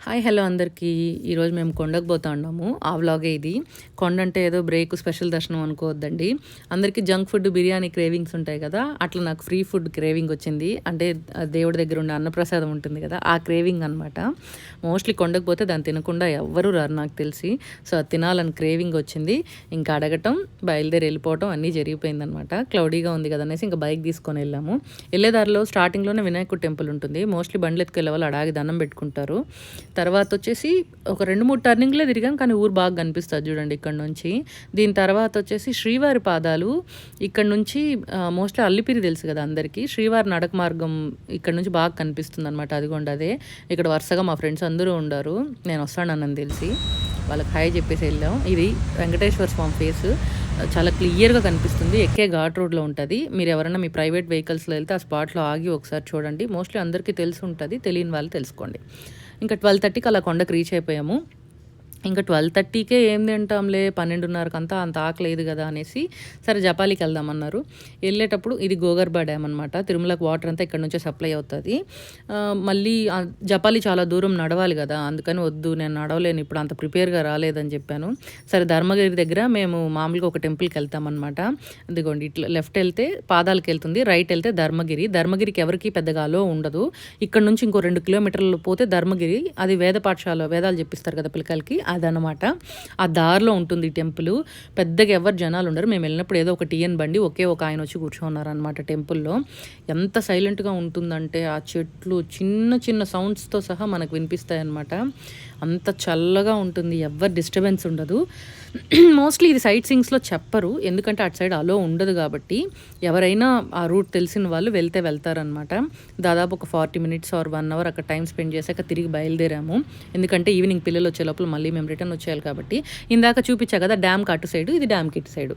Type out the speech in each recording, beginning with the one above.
Hi hello అందరికీ. ఈరోజు మేము కొండకు పోతా ఉన్నాము. ఆ వ్లాగే ఇది. కొండ అంటే ఏదో బ్రేక్ స్పెషల్ దర్శనం అనుకోవద్దండి. అందరికీ జంక్ ఫుడ్ బిర్యానీ క్రేవింగ్స్ ఉంటాయి కదా, అట్లా నాకు ఫ్రీ ఫుడ్ క్రేవింగ్ వచ్చింది. అంటే దేవుడి దగ్గర ఉండే అన్నప్రసాదం ఉంటుంది కదా, ఆ క్రేవింగ్ అనమాట. మోస్ట్లీ కొండకు పోతే దాన్ని తినకుండా ఎవ్వరూ రారు నాకు తెలిసి. సో అది తినాలని క్రేవింగ్ వచ్చింది. ఇంకా అడగటం, బయలుదేరి వెళ్ళిపోవటం అన్నీ జరిగిపోయిందనమాట. క్లౌడీగా ఉంది కదా అనేసి ఇంకా బైక్ తీసుకొని వెళ్ళాము. వెళ్ళేదారిలో స్టార్టింగ్లోనే వినాయకుడు టెంపుల్ ఉంటుంది. మోస్ట్లీ బండ్లు ఎత్తుకెళ్ళే వాళ్ళు అడాగి దండం పెట్టుకుంటారు. తర్వాత వచ్చేసి ఒక 2-3 టర్నింగ్లే తిరిగాం, కానీ ఊరు బాగా కనిపిస్తుంది చూడండి ఇక్కడ నుంచి. దీని తర్వాత వచ్చేసి శ్రీవారి పాదాలు ఇక్కడ నుంచి మోస్ట్లీ అల్లిపిరి తెలుసు కదా అందరికీ. శ్రీవారి నడక మార్గం ఇక్కడ నుంచి బాగా కనిపిస్తుంది అనమాట. అదిగోండి అదే. ఇక్కడ వరుసగా మా ఫ్రెండ్స్ అందరూ ఉండారు. నేను వస్తానని తెలిసి వాళ్ళకి హాయ్ చెప్పేసి వెళ్ళాం. ఇది వెంకటేశ్వర స్వామి ఫేస్ చాలా క్లియర్గా కనిపిస్తుంది. ఎక్కే ఘాట్ రోడ్లో ఉంటుంది. మీరు ఎవరైనా మీ ప్రైవేట్ వెహికల్స్లో వెళ్తే ఆ స్పాట్లో ఆగి ఒకసారి చూడండి. మోస్ట్లీ అందరికీ తెలిసి ఉంటుంది, తెలియని వాళ్ళు తెలుసుకోండి. ఇంకా 12:30కి అలా కొండకు రీచ్ అయిపోయాము. ఇంకా 12:30కే ఏం తింటాంలే, 12:30కి అంతా అంత ఆకలేదు కదా అనేసి సరే జపాలికి వెళ్దామన్నారు. వెళ్ళేటప్పుడు ఇది గోగర్భ డ్యామ్ అనమాట. తిరుమలకు వాటర్ అంతా ఇక్కడ నుంచే సప్లై అవుతుంది. మళ్ళీ జపాలి చాలా దూరం నడవాలి కదా, అందుకని వద్దు నేను నడవలేను ఇప్పుడు, అంత ప్రిపేర్గా రాలేదని చెప్పాను. సరే ధర్మగిరి దగ్గర మేము మామూలుగా ఒక టెంపుల్కి వెళ్తామన్నమాట. అదిగోండి ఇట్లా లెఫ్ట్ వెళ్తే పాదాలకు వెళ్తుంది, రైట్ వెళ్తే ధర్మగిరి. ధర్మగిరికి ఎవరికి పెద్దగా అలో ఉండదు. ఇక్కడ నుంచి ఇంకో 2 కిలోమీటర్లు పోతే ధర్మగిరి. అది వేద పాఠశాల, వేదాలు చెప్పిస్తారు కదా పిల్లకాయలకి, అదనమాట. ఆ దారిలో ఉంటుంది టెంపుల్. పెద్దగా ఎవరు జనాలు ఉండరు. మేము వెళ్ళినప్పుడు ఏదో ఒక టీఎన్ బండి ఒకే ఒక ఆయన వచ్చి కూర్చున్నారనమాట టెంపుల్లో. ఎంత సైలెంట్గా ఉంటుందంటే ఆ చెట్లు చిన్న చిన్న సౌండ్స్తో సహా మనకు వినిపిస్తాయి అన్నమాట. అంత చల్లగా ఉంటుంది, ఎవరు డిస్టర్బెన్స్ ఉండదు. మోస్ట్లీ ఇది సైట్ సీయింగ్స్లో చెప్పరు, ఎందుకంటే అటు సైడ్ అలో ఉండదు కాబట్టి. ఎవరైనా ఆ రూట్ తెలిసిన వాళ్ళు వెళ్తే వెళ్తారనమాట. దాదాపు ఒక 40 మినిట్స్ ఆర్ 1 అవర్ అక్కడ టైం స్పెండ్ చేశాక తిరిగి బయలుదేరాము. ఎందుకంటే ఈవినింగ్ పిల్లలు వచ్చే లోపల మళ్ళీ మేము రిటర్న్ వచ్చేయాలి కాబట్టి. ఇందాక చూపించా కదా డ్యామ్కి అటు సైడు, ఇది డ్యామ్కి ఇటు సైడు.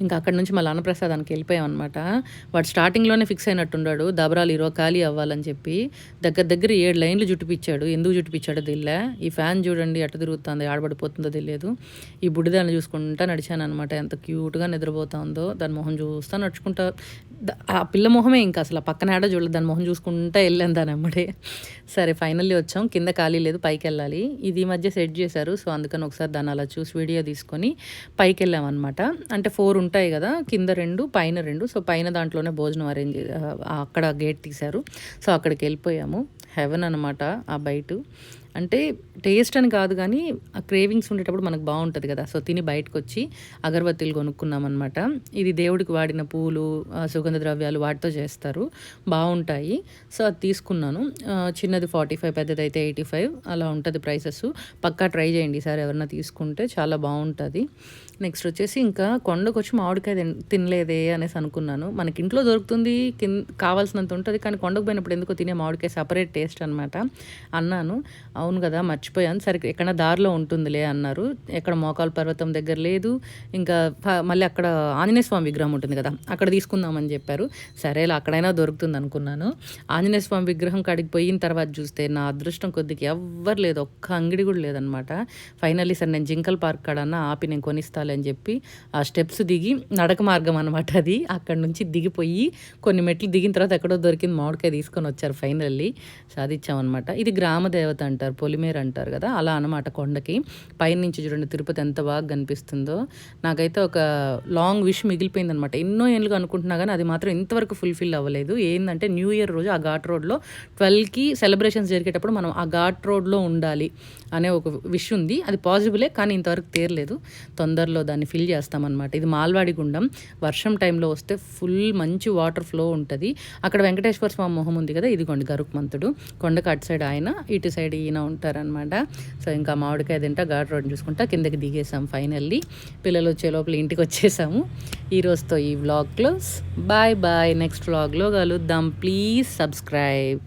ఇంకా అక్కడ నుంచి మళ్ళీ అన్నప్రసాదానికి వెళ్ళిపోయాం అనమాట. వాడు స్టార్టింగ్లోనే ఫిక్స్ అయినట్టున్నాడు, దబరాలు ఈరోజు ఖాళీ అవ్వాలని చెప్పి. దగ్గర 7 లైన్లు జుట్టుపిచ్చాడు. ఎందుకు జుట్టుపిచ్చాడో తెలియలే. ఈ ఫ్యాన్ చూడండి ఎట్ట తిరుగుతుంది, ఆడబడిపోతుందో తెలియదు. ఈ బుడిదాన్ని చూసుకుంటా నడిచాను అనమాట. ఎంత క్యూట్గా నిద్రపోతుందో. దాని మొహం చూస్తా నడుచుకుంటా. ఆ పిల్ల మొహమే ఇంకా అసలు పక్కన ఆడ చూడలేదు, దాని మొహం చూసుకుంటా వెళ్ళాను దాని అమ్మడే. సరే ఫైనల్లీ వచ్చాం. కింద ఖాళీ లేదు, పైకి వెళ్ళాలి. ఇది ఈ మధ్య సెట్ చేశారు, సో అందుకని ఒకసారి దాన్ని అలా చూసి వీడియో తీసుకొని పైకి వెళ్ళామన్నమాట. అంటే 4 ఉంటాయి కదా, కింద 2 పైన 2. సో పైన దాంట్లోనే భోజనం అరేంజ్, అక్కడ గేట్ తీశారు. సో అక్కడికి వెళ్ళిపోయాము. హెవెన్ అనమాట ఆ బయట. అంటే టేస్ట్ అని కాదు కానీ ఆ క్రేవింగ్స్ ఉండేటప్పుడు మనకు బాగుంటుంది కదా. సో తిని బయటకు వచ్చి అగరబత్తీలు కొనుక్కున్నాం అనమాట. ఇది దేవుడికి వాడిన పూలు, సుగంధ ద్రవ్యాలు వాటితో చేస్తారు, బాగుంటాయి. సో అది తీసుకున్నాను. చిన్నది 45, పెద్దది అయితే 85 అలా ఉంటుంది ప్రైసెస్. పక్కా ట్రై చేయండి ఈసారి ఎవరైనా తీసుకుంటే, చాలా బాగుంటుంది. నెక్స్ట్ వచ్చేసి ఇంకా కొండకు వచ్చి మామిడికాయ తినలేదే అనేసి అనుకున్నాను. మనకి ఇంట్లో దొరుకుతుంది, కావాల్సినంత ఉంటుంది, కానీ కొండకు పోయినప్పుడు ఎందుకో తినే మామిడికాయ సపరేట్ టేస్ట్ అనమాట అన్నాను. అవును కదా మర్చిపోయాను, సరే ఎక్కడైనా దారిలో ఉంటుందిలే అన్నారు. ఎక్కడ మోకాలు పర్వతం దగ్గర లేదు. ఇంకా మళ్ళీ అక్కడ ఆంజనేయ స్వామి విగ్రహం ఉంటుంది కదా, అక్కడ తీసుకుందామని చెప్పారు. సరేలా అక్కడైనా దొరుకుతుంది అనుకున్నాను. ఆంజనేయ స్వామి విగ్రహం కాడికి పోయిన తర్వాత చూస్తే నా అదృష్టం కొద్దిగా ఎవ్వరు లేదు, ఒక్క అంగడి కూడా లేదనమాట. ఫైనల్లీ సరే నేను జింకల్ పార్క్ కాడన్నా ఆపి నేను కొనిస్తాలే అని చెప్పి ఆ స్టెప్స్ దిగి, నడక మార్గం అనమాట అది, అక్కడ నుంచి దిగిపోయి కొన్ని మెట్లు దిగిన తర్వాత ఎక్కడో దొరికింది మామిడికాయ తీసుకొని వచ్చారు ఫైనల్లీ. సాధించామన్నమాట. ఇది గ్రామ దేవత అంటారు, పొలిమేర అంటారు కదా, అలా అనమాట. కొండకి పైనుంచి చూడండి తిరుపతి ఎంత బాగా కనిపిస్తుందో. నాకైతే ఒక లాంగ్ విష్ మిగిలిపోయింది అనమాట. ఎన్నో ఏళ్ళుగా అనుకుంటున్నా కానీ అది మాత్రం ఇంతవరకు ఫుల్ఫిల్ అవ్వలేదు. ఏంటంటే న్యూ ఇయర్ రోజు ఆ ఘాట్ రోడ్లో 12కి సెలబ్రేషన్స్ జరిగేటప్పుడు మనం ఆ ఘాట్ రోడ్లో ఉండాలి అనే ఒక విష్ ఉంది. అది పాసిబులే, కానీ ఇంతవరకు తీరలేదు. తొందరలో దాన్ని ఫిల్ చేస్తామన్నమాట. ఇది మాల్వాడి గుండం. వర్షం టైంలో వస్తే ఫుల్ మంచి వాటర్ ఫ్లో ఉంటుంది. అక్కడ వెంకటేశ్వర స్వామి మొహం ఉంది కదా, ఇదిగోండి గరుక్మంతుడు. కొండకు అటు సైడ్ ఆయన, ఇటు సైడ్ ఈయన ఉంటారనమాట. సో ఇంకా మామిడికాయ తింటా ఘాట్ రోడ్ చూసుకుంటా కిందకి దిగేసాం ఫైనల్లీ. పిల్లలు వచ్చే లోపల ఇంటికి వచ్చేసాము. ఈ రోజుతో ఈ vlog close. Bye bye. Next వ్లాగ్లో కలుద్దాం. Please subscribe.